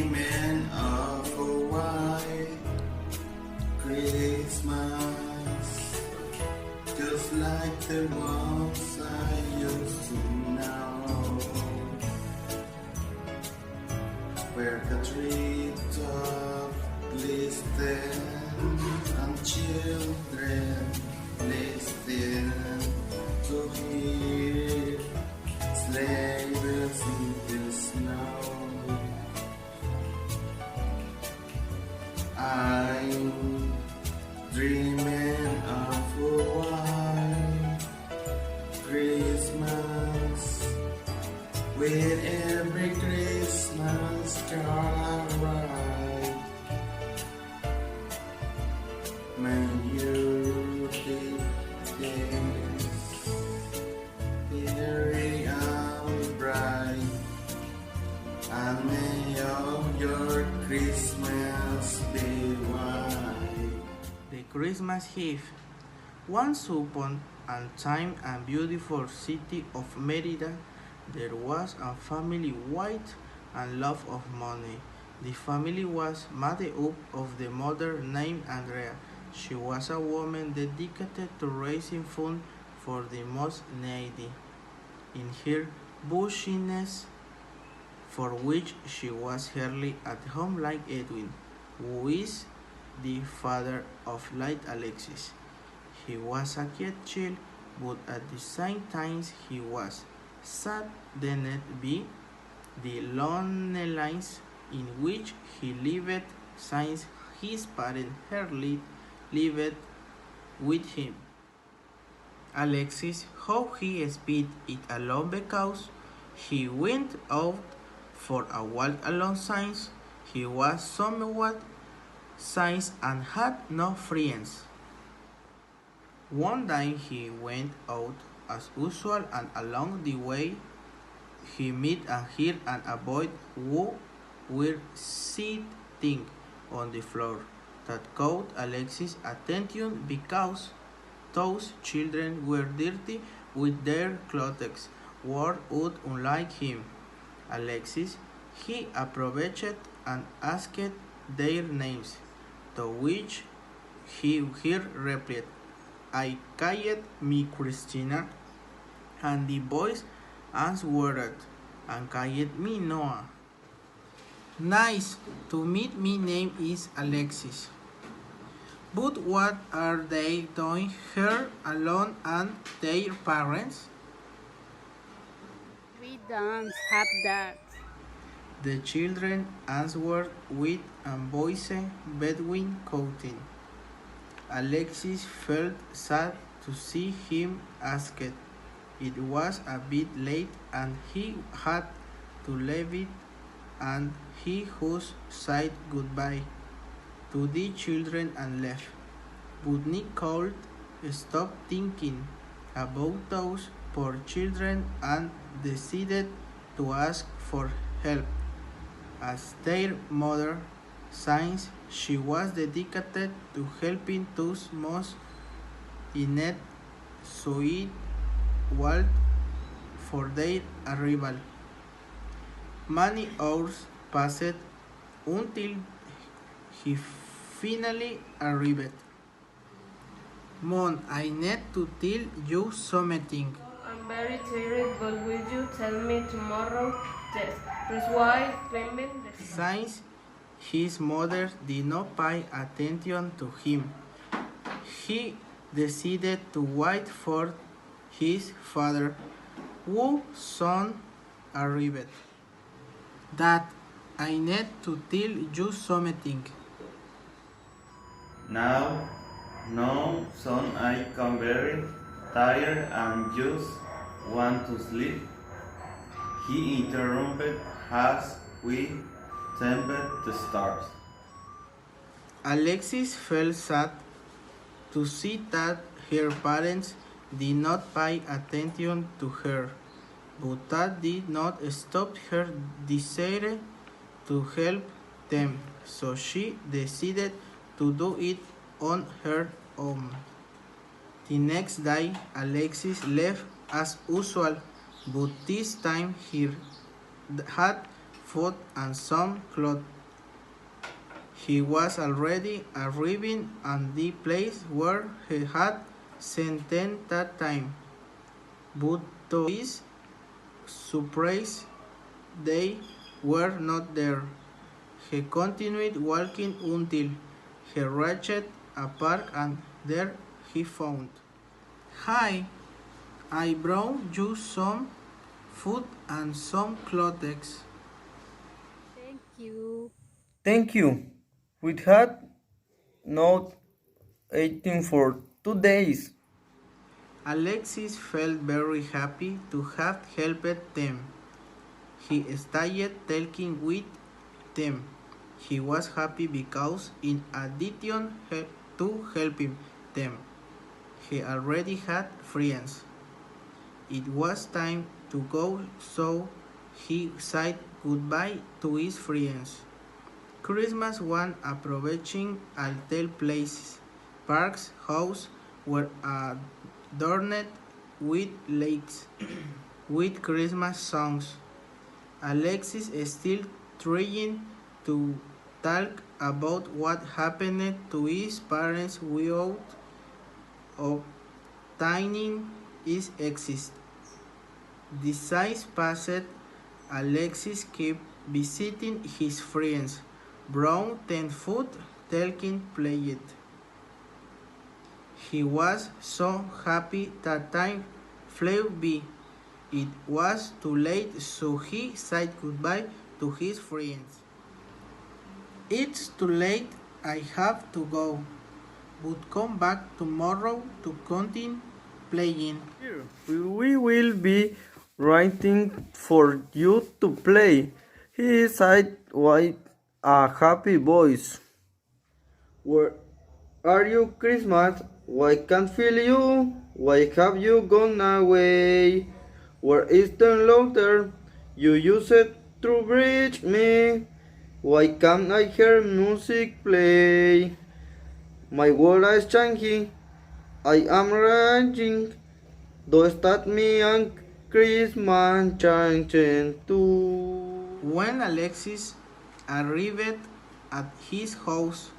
dreaming of a white Christmas, just like the ones I used to know, where the treetop glisten and children listen to hear sleigh bells in the snow. I'm dreaming of a white Christmas, with every Christmas card I write. May you keep this airy and bright, and may all your Christmas be white. The Christmas Eve. Once upon a time and beautiful city of Merida, there was a family white and love of money. The family was made up of the mother named Andrea. She was a woman dedicated to raising funds for the most needy. In her bushiness, for which she was hardly at home like Edwin, who is the father of late Alexis. He was a quiet child, but at the same time he was saddened by the loneliness in which he lived since his parents hardly lived with him. Alexis, how he spent it alone because he went out for a walk alone since he was somewhat size and had no friends. One day he went out as usual, and along the way he met and heard and a boy who were sitting on the floor. That caught Alexis' attention because those children were dirty with their clothes, worn out unlike him. Alexis, he approached and asked their names, to which he replied, "I called me Christina," and the boys answered, "and called me Noah." "Nice to meet me, name is Alexis. But what are they doing here alone and their parents?" We don't have that. The children answered with a voice between coughing. Alexis felt sad to see him asked. It was a bit late and he had to leave it, and he just said goodbye to the children and left. But Nicole stopped thinking about those poor children and decided to ask for help as their mother, since she was dedicated to helping those most in need. So it waited for their arrival. Many hours passed until he finally arrived. "Mom, I need to tell you something." I'm very tired, but will you tell me tomorrow? Yes. That's why climbing the Since his mother did not pay attention to him, he decided to wait for his father, who soon arrived. "Dad, I need to tell you something." Now, no, son, I come very tired and just want to sleep. He interrupted as we tempered the stars. Alexis felt sad to see that her parents did not pay attention to her, but that did not stop her desire to help them, so she decided to do it on her own. The next day, Alexis left as usual, but this time he had food and some clothes. He was already arriving at the place where he had sent them that time, but to his surprise, they were not there. He continued walking until he reached a park and there he found. Hi, I brought you some food and some clothes. Thank you. Thank you. We had not eaten for 2 days. Alexis felt very happy to have helped them. He started talking with them. He was happy because, in addition to helping them, he already had friends. It was time to go, so he said goodbye to his friends. Christmas was approaching until places, parks, houses were adorned with lakes, with Christmas songs. Alexis is still trying to talk about what happened to his parents without obtaining his exist. The size passed, Alexis kept visiting his friends, brought them food, talking, played. He was so happy that time flew by. It was too late, so he said goodbye to his friends. It's too late, I have to go, but come back tomorrow to continue playing. Here, we will be waiting for you to play. He said with a happy voice. Where are you, Christmas? Why can't feel you? Why have you gone away? Where is the laughter you used to bridge me? Why can't I hear music play? My world is changing. I am raging. Though start me and Christmas changing too. When Alexis arrived at his house,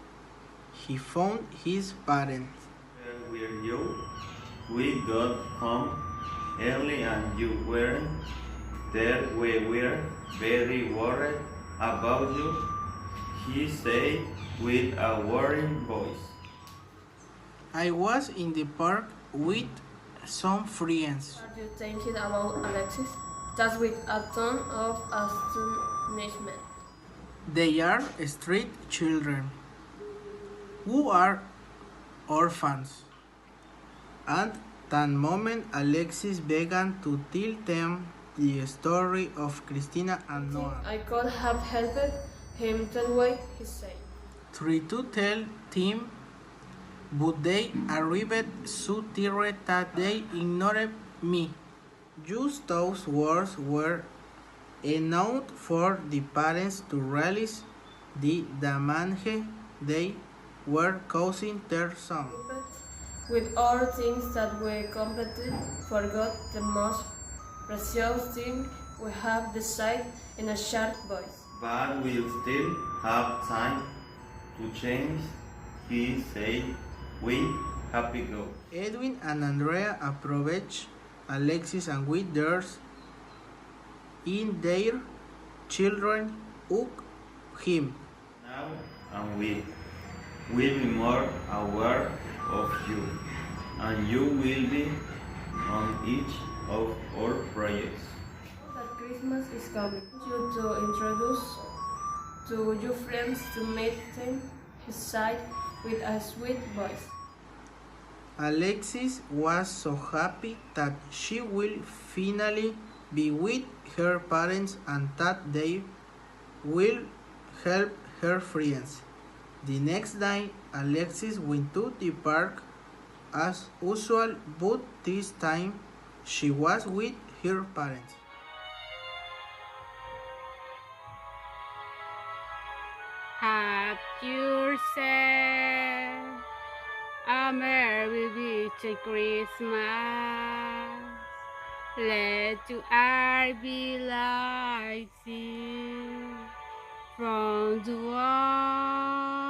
he found his parents. Where were you? We got home early and you weren't there. We were very worried about you, he said with a worried voice. I was in the park with some friends. Are you thinking about Alexis? Just with a tone of astonishment. They are street children who are orphans. At that moment, Alexis began to tell them the story of Christina and Noah. I could have helped him that way, he said. Try to tell them, but they arrived so tired that they ignored me. Just those words were enough for the parents to realize the damage they were causing their son. With all things that we completely forgot, the most precious thing we have decided in a sharp voice. But we'll still have time to change, he said with happy glow. Edwin and Andrea approached Alexis and with theirs in their children hugged him. Now and we will be more aware of you, and you will be on each of our projects. That Christmas is coming. You to introduce to your friends to meet them, he said with a sweet voice. Alexis was so happy that she will finally be with her parents and that they will help her friends. The next day, Alexis went to the park as usual, but this time she was with her parents. Have yourself a merry little Christmas. Let your heart be lighted from the one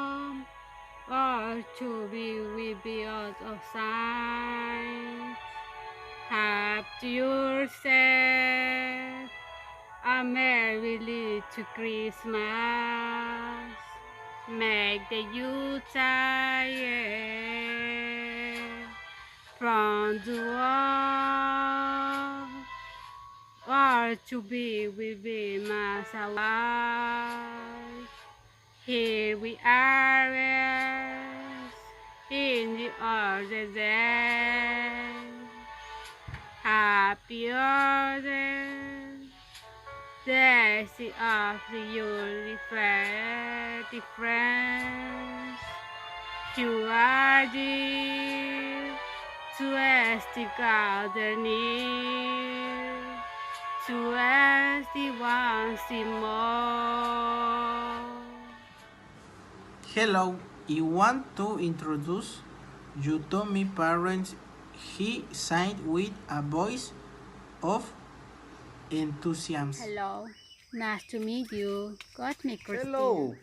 all to be with beyond of signs. Have to yourself a merry little Christmas. Make the youth tired from the war. Or to be with him as a wife. Here we are in the other day. Happy order, daisy of the yearly fair difference. You are dear to us the garden near, to us the ones the more. Hello, I want to introduce you to my parents. He signed with a voice of enthusiasm. Hello, nice to meet you. Got me, Christina. Hello,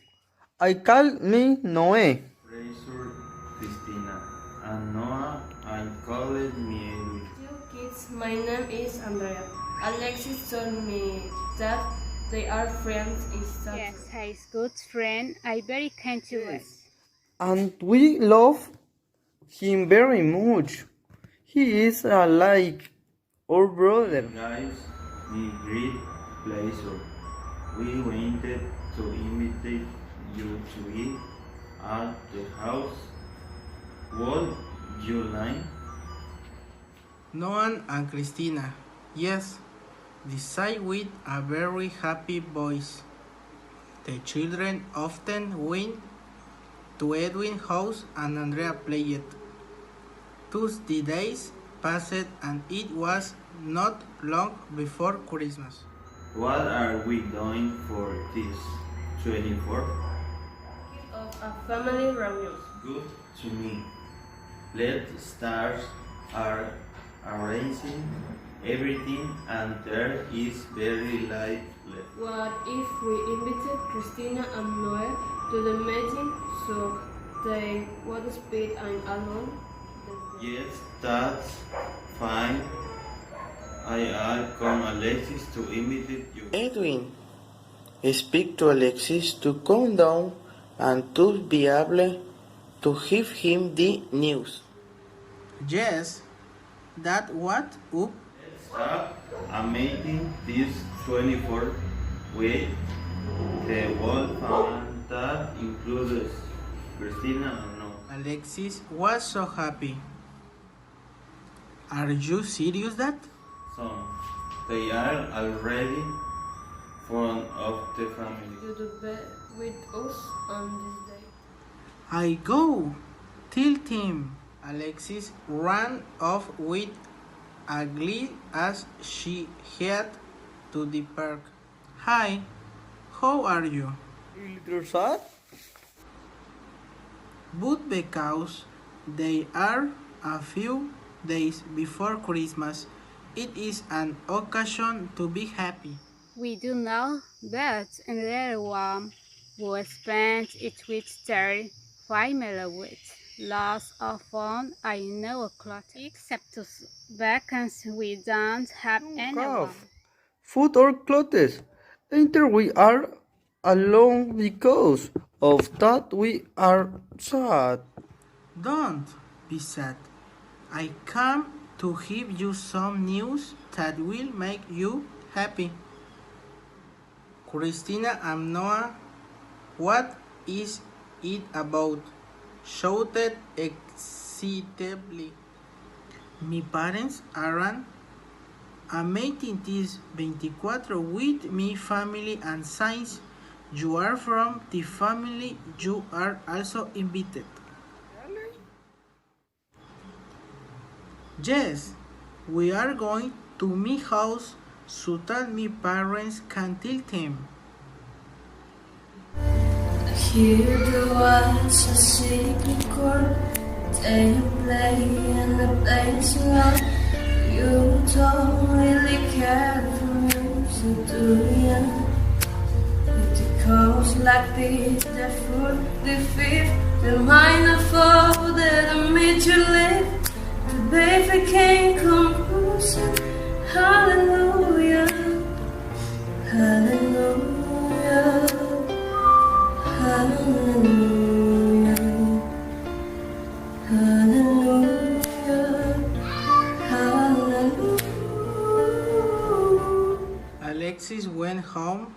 I call me Noé. Fraser, Christina, and Noah, I call it me Edwin. You kids, my name is Andrea. Alexis told me that they are friends. Is that Yes, he's good friend. I very kind to us. And we love him very much. He is like our brother. Guys, me great pleasure. We wanted to invite you to eat at the house. Would you like? Noan and Christina, yes, decide with a very happy voice. The children often went to Edwin's house and Andrea played. Thus the days passed and it was not long before Christmas. What are we doing for this 24th? of a family reunion? Good to me. Let stars are arranging everything and there is very light left. What if we invited Christina and Noel to the meeting so they would speak and alone? Yes, that's fine. I'll come Alexis to invite you. Edwin, speak to Alexis to come down and to be able to give him the news. Yes, that what up? Let's have a meeting this 24th with the whole family that includes Christina and Noah. Alexis was so happy. Are you serious that? Some. They are already front of the family. You do be with us on this day. I go. Tell him. Alexis ran off with a glee as she headed to the park. Hi, how are you? A little sad? But because they are a few days before Christmas, it is an occasion to be happy. We do know that another one who spends it with their family with lots of fun. I know a cloth. Except to vacancies, we don't have anyone. Have food or clothes. Enter we are alone because of that we are sad. Don't be sad. I come to give you some news that will make you happy. Christina and Noah, what is it about? Shouted excitedly. My parents aren't meeting this 24 with my family and since you are from the family, you are also invited. Yes, we are going to my house so that my parents can tell them. Here the was a secret chord. They play and the place around. You don't really care for music, do you? It goes like this, the 4th, the 5th, The mind of all that I made you live, the baby can't come closer. Hallelujah, hallelujah, hallelujah, hallelujah, hallelujah. Alexis went home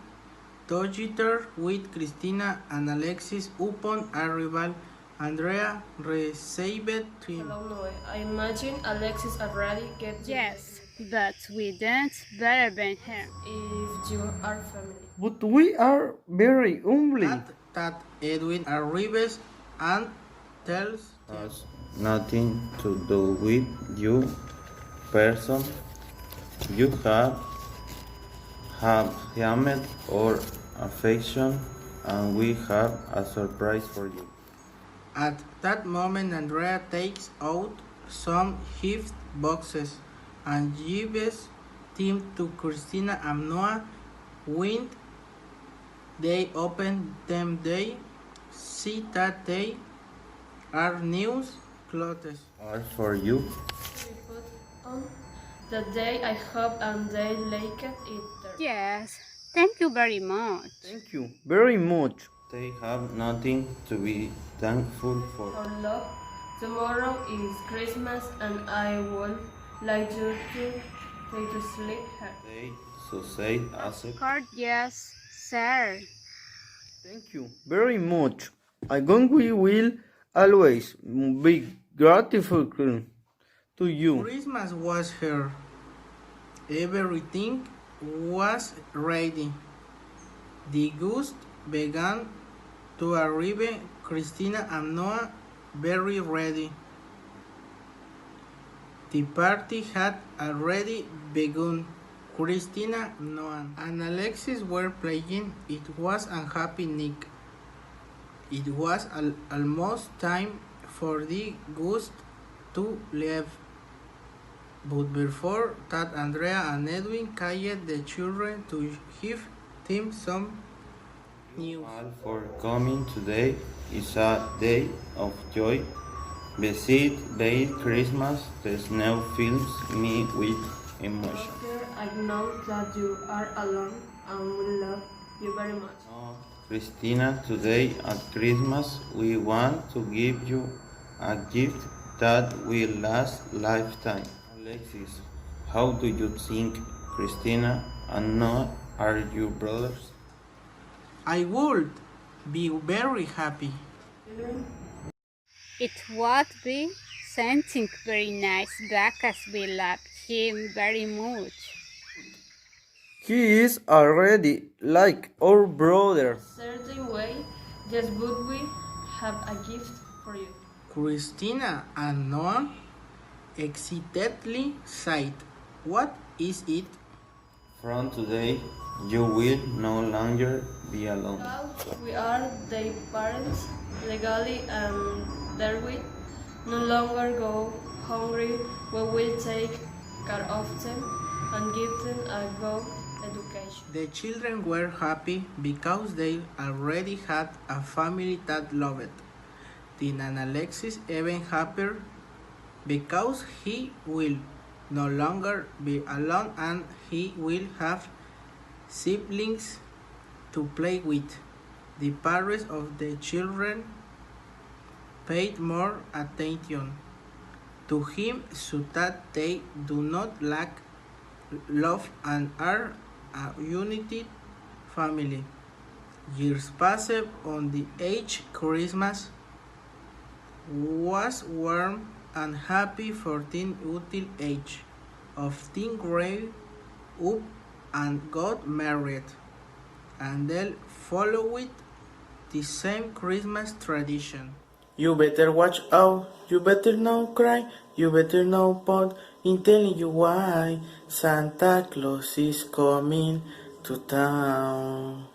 together with Christina and Alexis. Upon arrival, Andrea received him. Hello, Noe. I imagine Alexis already get you Yes, but we don't better than her. if you are family. But we are very humble. At that, Edwin arrives and tells them, Has nothing to do with you, person. You have hammed or affection, and we have a surprise for you. At that moment, Andrea takes out some gift boxes and gives them to Christina and Noah. When they open them, they see that they are new clothes. Are for you. We put on the day I hope and they like it there. Yes, thank you very much. Thank you very much. They have nothing to be thankful for. For love, tomorrow is Christmas and I would like you to take to sleep here. They succeed accept. Card, yes, sir. Thank you very much. I think we will always be grateful to you. Christmas was here. Everything was ready. The guests began to arrive. Christina and Noah very ready. The party had already begun. Christina, Noah, and Alexis were playing. It was a happy night. It was almost time for the guests to leave. But before that, Andrea and Edwin called the children to give them some news. All for coming today is a day of joy. Beside the Christmas, the snow fills me with emotion. Doctor, I know that you are alone and we love you very much. Oh, Christina, today at Christmas we want to give you a gift that will last lifetime. Alexis, how do you think Christina and Noah are your brothers? I would be very happy. It would be something very nice because we love him very much. He is already like our brother. Certain way, just would we have a gift for you. Christina and Noah excitedly said, "What is it?" From today, you will no longer be alone. Now we are their parents legally and therewith no longer go hungry. We will take care of them and give them a good education. The children were happy because they already had a family that loved them, and Alexis even happier because he will no longer be alone and he will have siblings to play with. The parents of the children paid more attention to him so that they do not lack love and are a united family. Years passed on. The age Christmas was warm and happy for teen until age of teen grew up and got married, and then followed the same Christmas tradition. You better watch out, you better not cry, you better not pout in telling you why Santa Claus is coming to town.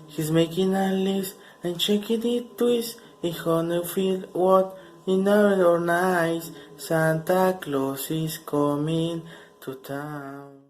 He's making a list and checking it twice. He gonna feel what in our nice Santa Claus is coming to town.